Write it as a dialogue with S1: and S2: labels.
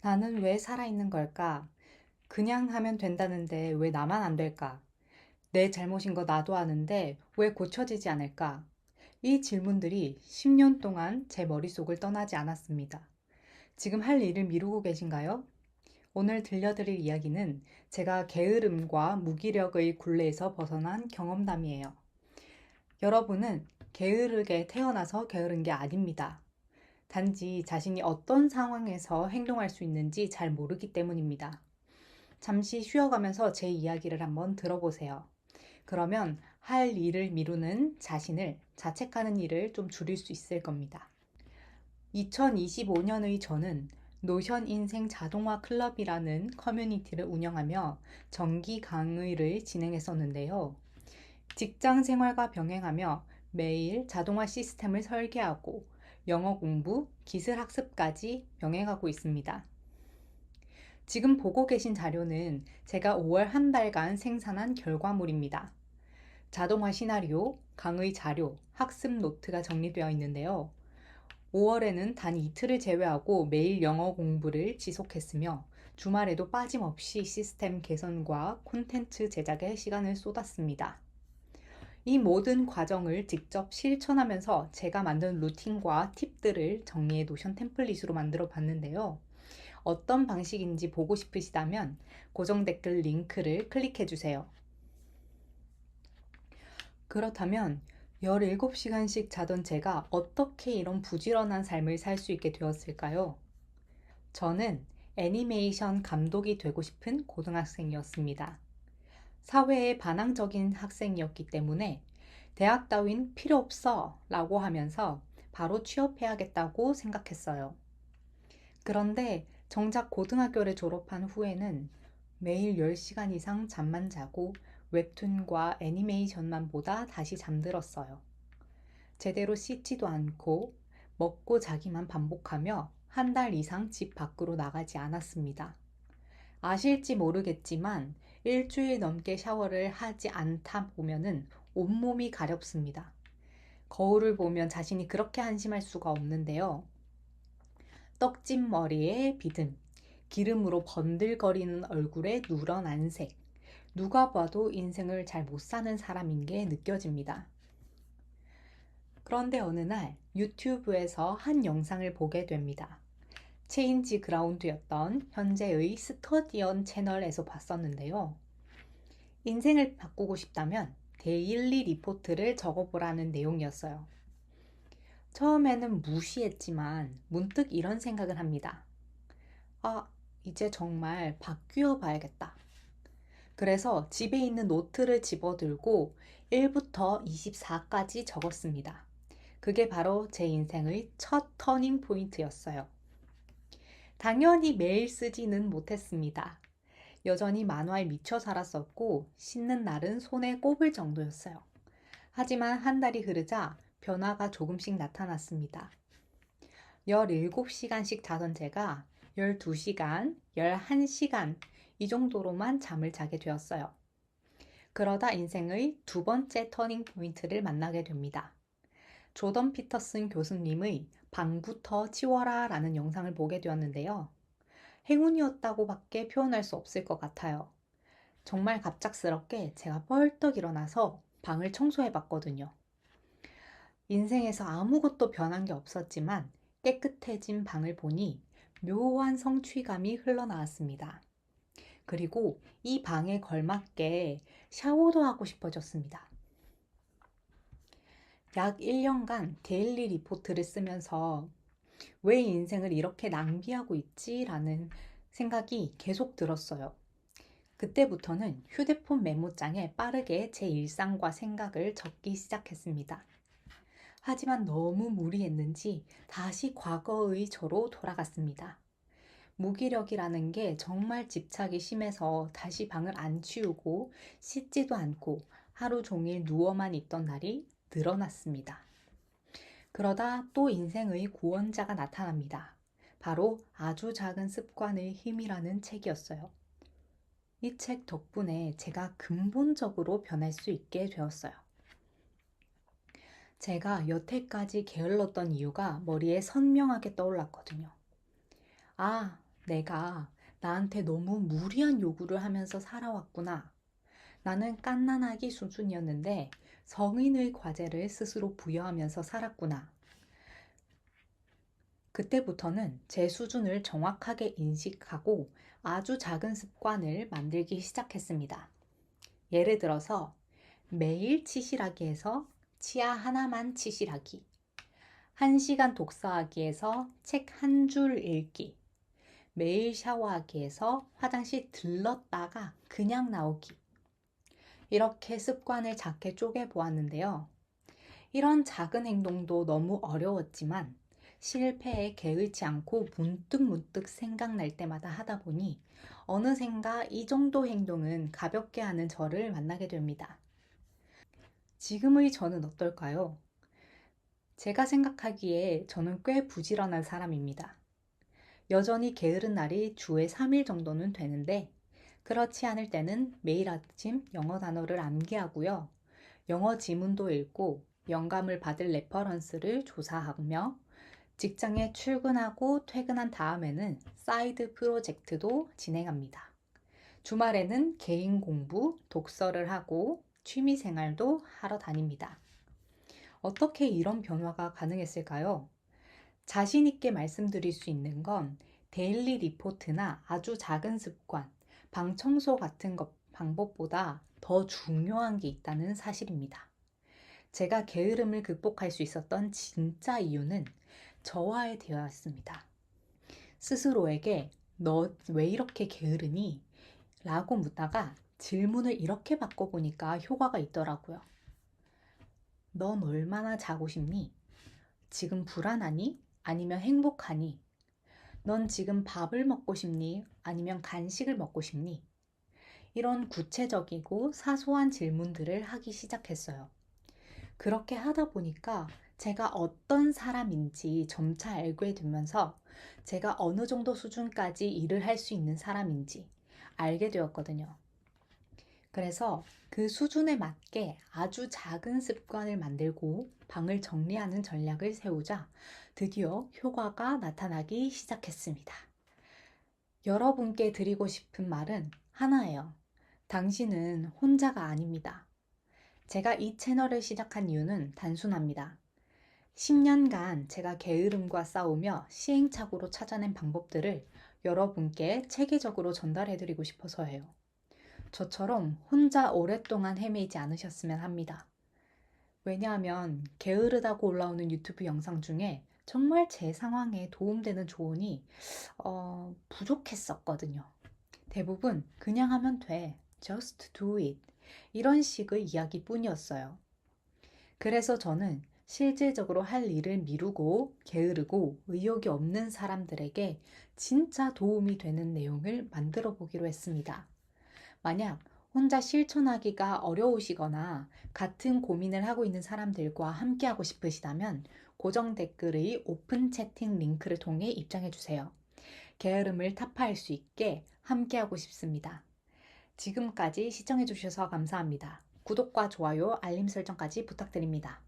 S1: 나는 왜 살아있는 걸까? 그냥 하면 된다는데 왜 나만 안 될까? 내 잘못인 거 나도 아는데 왜 고쳐지지 않을까? 이 질문들이 10년 동안 제 머릿속을 떠나지 않았습니다. 지금 할 일을 미루고 계신가요? 오늘 들려드릴 이야기는 제가 게으름과 무기력의 굴레에서 벗어난 경험담이에요. 여러분은 게으르게 태어나서 게으른 게 아닙니다. 단지 자신이 어떤 상황에서 행동할 수 있는지 잘 모르기 때문입니다. 잠시 쉬어가면서 제 이야기를 한번 들어보세요. 그러면 할 일을 미루는 자신을 자책하는 일을 좀 줄일 수 있을 겁니다. 2025년의 저는 노션 인생 자동화 클럽이라는 커뮤니티를 운영하며 정기 강의를 진행했었는데요. 직장 생활과 병행하며 매일 자동화 시스템을 설계하고 영어 공부, 기술 학습까지 병행하고 있습니다. 지금 보고 계신 자료는 제가 5월 한 달간 생산한 결과물입니다. 자동화 시나리오, 강의 자료, 학습 노트가 정리되어 있는데요. 5월에는 단 이틀을 제외하고 매일 영어 공부를 지속했으며 주말에도 빠짐없이 시스템 개선과 콘텐츠 제작에 시간을 쏟았습니다. 이 모든 과정을 직접 실천하면서 제가 만든 루틴과 팁들을 정리해 노션 템플릿으로 만들어 봤는데요. 어떤 방식인지 보고 싶으시다면 고정 댓글 링크를 클릭해 주세요. 그렇다면 17시간씩 자던 제가 어떻게 이런 부지런한 삶을 살 수 있게 되었을까요? 저는 애니메이션 감독이 되고 싶은 고등학생이었습니다. 사회에 반항적인 학생이었기 때문에 대학 따윈 필요 없어 라고 하면서 바로 취업해야겠다고 생각했어요. 그런데 정작 고등학교를 졸업한 후에는 매일 10시간 이상 잠만 자고 웹툰과 애니메이션만 보다 다시 잠들었어요. 제대로 씻지도 않고 먹고 자기만 반복하며 한 달 이상 집 밖으로 나가지 않았습니다. 아실지 모르겠지만 일주일 넘게 샤워를 하지 않다 보면은 온몸이 가렵습니다. 거울을 보면 자신이 그렇게 한심할 수가 없는데요. 떡진 머리에 비듬, 기름으로 번들거리는 얼굴에 누런 안색, 누가 봐도 인생을 잘 못 사는 사람인 게 느껴집니다. 그런데 어느 날 유튜브에서 한 영상을 보게 됩니다. 체인지 그라운드였던 현재의 스터디언 채널에서 봤었는데요. 인생을 바꾸고 싶다면 데일리 리포트를 적어보라는 내용이었어요. 처음에는 무시했지만 문득 이런 생각을 합니다. 아, 이제 정말 바뀌어 봐야겠다. 그래서 집에 있는 노트를 집어들고 1부터 24까지 적었습니다. 그게 바로 제 인생의 첫 터닝 포인트였어요. 당연히 매일 쓰지는 못했습니다. 여전히 만화에 미쳐 살았었고, 씻는 날은 손에 꼽을 정도였어요. 하지만 한 달이 흐르자 변화가 조금씩 나타났습니다. 17시간씩 자던 제가 12시간, 11시간 이 정도로만 잠을 자게 되었어요. 그러다 인생의 두 번째 터닝 포인트를 만나게 됩니다. 조던 피터슨 교수님의 방부터 치워라 라는 영상을 보게 되었는데요. 행운이었다고 밖에 표현할 수 없을 것 같아요. 정말 갑작스럽게 제가 벌떡 일어나서 방을 청소해 봤거든요. 인생에서 아무것도 변한 게 없었지만 깨끗해진 방을 보니 묘한 성취감이 흘러나왔습니다. 그리고 이 방에 걸맞게 샤워도 하고 싶어졌습니다. 약 1년간 데일리 리포트를 쓰면서 왜 인생을 이렇게 낭비하고 있지라는 생각이 계속 들었어요. 그때부터는 휴대폰 메모장에 빠르게 제 일상과 생각을 적기 시작했습니다. 하지만 너무 무리했는지 다시 과거의 저로 돌아갔습니다. 무기력이라는 게 정말 집착이 심해서 다시 방을 안 치우고 씻지도 않고 하루 종일 누워만 있던 날이 늘어났습니다. 그러다 또 인생의 구원자가 나타납니다. 바로 아주 작은 습관의 힘이라는 책이었어요. 이 책 덕분에 제가 근본적으로 변할 수 있게 되었어요. 제가 여태까지 게을렀던 이유가 머리에 선명하게 떠올랐거든요. 아, 내가 나한테 너무 무리한 요구를 하면서 살아왔구나. 나는 갓난아기 수준이었는데 성인의 과제를 스스로 부여하면서 살았구나. 그때부터는 제 수준을 정확하게 인식하고 아주 작은 습관을 만들기 시작했습니다. 예를 들어서 매일 치실하기에서 치아 하나만 치실하기, 1시간 독서하기에서 책 한 줄 읽기, 매일 샤워하기에서 화장실 들렀다가 그냥 나오기. 이렇게 습관을 작게 쪼개 보았는데요. 이런 작은 행동도 너무 어려웠지만 실패에 개의치 않고 문득문득 생각날 때마다 하다 보니 어느샌가 이 정도 행동은 가볍게 하는 저를 만나게 됩니다. 지금의 저는 어떨까요? 제가 생각하기에 저는 꽤 부지런한 사람입니다. 여전히 게으른 날이 주에 3일 정도는 되는데 그렇지 않을 때는 매일 아침 영어 단어를 암기하고요. 영어 지문도 읽고 영감을 받을 레퍼런스를 조사하며 직장에 출근하고 퇴근한 다음에는 사이드 프로젝트도 진행합니다. 주말에는 개인 공부, 독서를 하고 취미 생활도 하러 다닙니다. 어떻게 이런 변화가 가능했을까요? 자신 있게 말씀드릴 수 있는 건 데일리 리포트나 아주 작은 습관, 방 청소 같은 방법보다 더 중요한 게 있다는 사실입니다. 제가 게으름을 극복할 수 있었던 진짜 이유는 저와의 대화였습니다. 스스로에게 너 왜 이렇게 게으르니? 라고 묻다가 질문을 이렇게 바꿔보니까 효과가 있더라고요. 넌 얼마나 자고 싶니? 지금 불안하니? 아니면 행복하니? 넌 지금 밥을 먹고 싶니? 아니면 간식을 먹고 싶니? 이런 구체적이고 사소한 질문들을 하기 시작했어요. 그렇게 하다 보니까 제가 어떤 사람인지 점차 알게 되면서 제가 어느 정도 수준까지 일을 할 수 있는 사람인지 알게 되었거든요. 그래서 그 수준에 맞게 아주 작은 습관을 만들고 방을 정리하는 전략을 세우자 드디어 효과가 나타나기 시작했습니다. 여러분께 드리고 싶은 말은 하나예요. 당신은 혼자가 아닙니다. 제가 이 채널을 시작한 이유는 단순합니다. 10년간 제가 게으름과 싸우며 시행착오로 찾아낸 방법들을 여러분께 체계적으로 전달해드리고 싶어서예요. 저처럼 혼자 오랫동안 헤매지 않으셨으면 합니다. 왜냐하면 게으르다고 올라오는 유튜브 영상 중에 정말 제 상황에 도움되는 조언이 부족했었거든요. 대부분 그냥 하면 돼. Just do it. 이런 식의 이야기뿐이었어요. 그래서 저는 실질적으로 할 일을 미루고 게으르고 의욕이 없는 사람들에게 진짜 도움이 되는 내용을 만들어 보기로 했습니다. 만약 혼자 실천하기가 어려우시거나 같은 고민을 하고 있는 사람들과 함께하고 싶으시다면 고정 댓글의 오픈 채팅 링크를 통해 입장해 주세요. 게으름을 타파할 수 있게 함께하고 싶습니다. 지금까지 시청해 주셔서 감사합니다. 구독과 좋아요, 알림 설정까지 부탁드립니다.